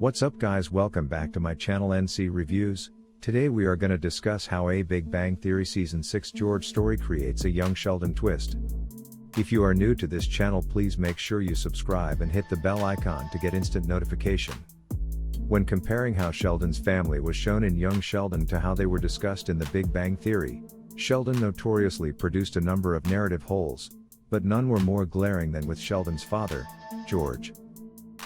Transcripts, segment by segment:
What's up guys, welcome back to my channel NC Reviews. Today we are gonna discuss how a Big Bang Theory Season 6 George story creates a young Sheldon twist. If you are new to this channel, please make sure you subscribe and hit the bell icon to get instant notification. When comparing how Sheldon's family was shown in young Sheldon to how they were discussed in the Big Bang Theory, Sheldon notoriously produced a number of narrative holes, but none were more glaring than with Sheldon's father, George.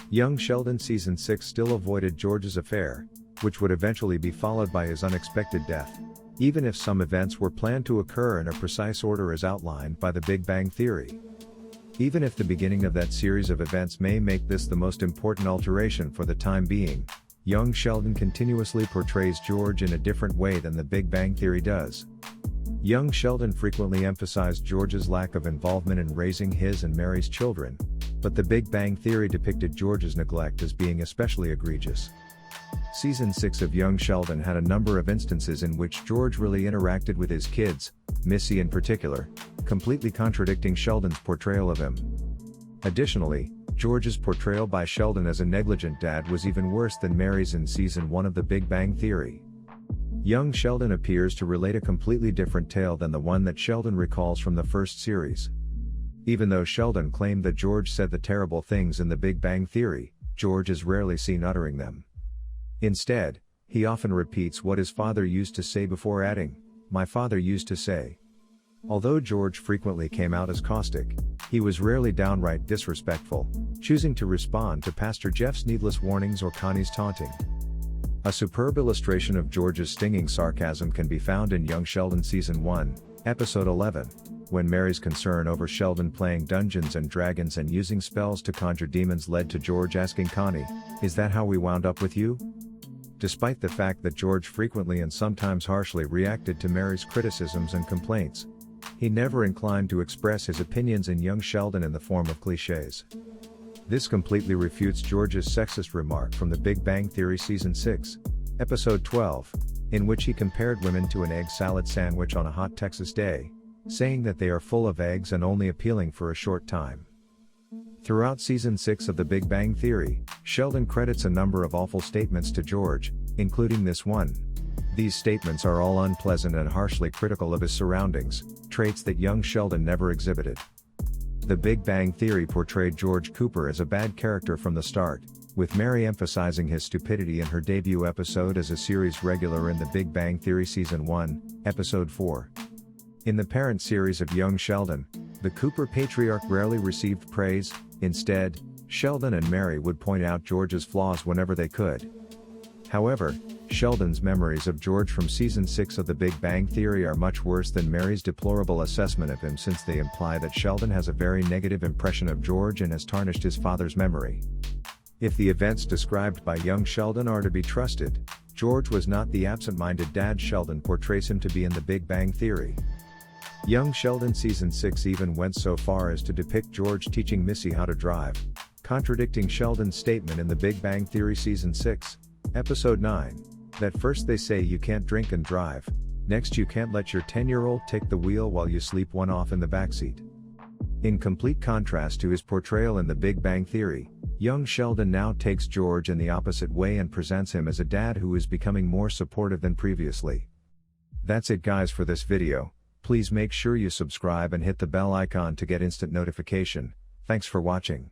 Young Sheldon Season 6 still avoided George's affair, which would eventually be followed by his unexpected death, even if some events were planned to occur in a precise order as outlined by the Big Bang Theory. Even if the beginning of that series of events may make this the most important alteration for the time being, young Sheldon continuously portrays George in a different way than the Big Bang Theory does. Young Sheldon frequently emphasized George's lack of involvement in raising his and Mary's children, but the Big Bang Theory depicted George's neglect as being especially egregious. Season 6 of Young Sheldon had a number of instances in which George really interacted with his kids, Missy in particular, completely contradicting Sheldon's portrayal of him. Additionally, George's portrayal by Sheldon as a negligent dad was even worse than Mary's in Season 1 of the Big Bang Theory. Young Sheldon appears to relate a completely different tale than the one that Sheldon recalls from the first series. Even though Sheldon claimed that George said the terrible things in the Big Bang Theory, George is rarely seen uttering them. Instead, he often repeats what his father used to say before adding, "My father used to say." Although George frequently came out as caustic, he was rarely downright disrespectful, choosing to respond to Pastor Jeff's needless warnings or Connie's taunting. A superb illustration of George's stinging sarcasm can be found in Young Sheldon Season 1, Episode 11, when Mary's concern over Sheldon playing Dungeons and Dragons and using spells to conjure demons led to George asking Connie, "Is that how we wound up with you?" Despite the fact that George frequently and sometimes harshly reacted to Mary's criticisms and complaints, he never inclined to express his opinions in Young Sheldon in the form of cliches. This completely refutes George's sexist remark from the Big Bang Theory Season 6, Episode 12, in which he compared women to an egg salad sandwich on a hot Texas day, saying that they are full of eggs and only appealing for a short time. Throughout Season 6 of the Big Bang Theory, Sheldon credits a number of awful statements to George, including this one. These statements are all unpleasant and harshly critical of his surroundings, traits that young Sheldon never exhibited. The Big Bang Theory portrayed George Cooper as a bad character from the start, with Mary emphasizing his stupidity in her debut episode as a series regular in the Big Bang Theory Season 1, Episode 4. In the parent series of Young Sheldon, the Cooper patriarch rarely received praise. Instead, Sheldon and Mary would point out George's flaws whenever they could. However, Sheldon's memories of George from Season 6 of the Big Bang Theory are much worse than Mary's deplorable assessment of him, since they imply that Sheldon has a very negative impression of George and has tarnished his father's memory. If the events described by young Sheldon are to be trusted, George was not the absent-minded dad Sheldon portrays him to be in the Big Bang Theory. Young Sheldon Season 6 even went so far as to depict George teaching Missy how to drive, contradicting Sheldon's statement in the Big Bang Theory Season 6, Episode 9, that first they say you can't drink and drive, next you can't let your 10-year-old take the wheel while you sleep one off in the backseat. In complete contrast to his portrayal in the Big Bang Theory, young Sheldon now takes George in the opposite way and presents him as a dad who is becoming more supportive than previously. That's it guys for this video. Please make sure you subscribe and hit the bell icon to get instant notification. Thanks for watching.